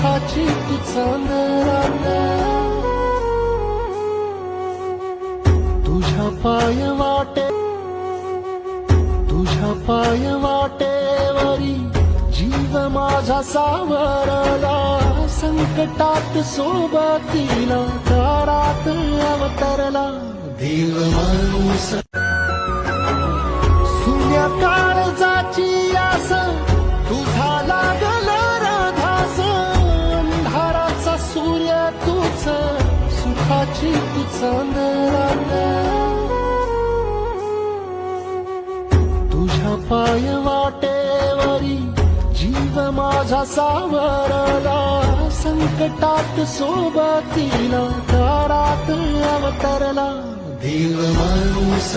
सुखाची ती चांदरात तुझ्या पाय वाटेवरी जीव माझा सावरला संकटात सोबतीला दारात अवतरला देव माणूस सुन्या काळजाची आस तुझा लागला राधास अंधाराचा सूर्य तुझ सुखाची ती चांदरात तुझ्या पाय वाटेवरी जीव माझा सावरला संकटात सोबतीला दारात अवतरला देव माणूस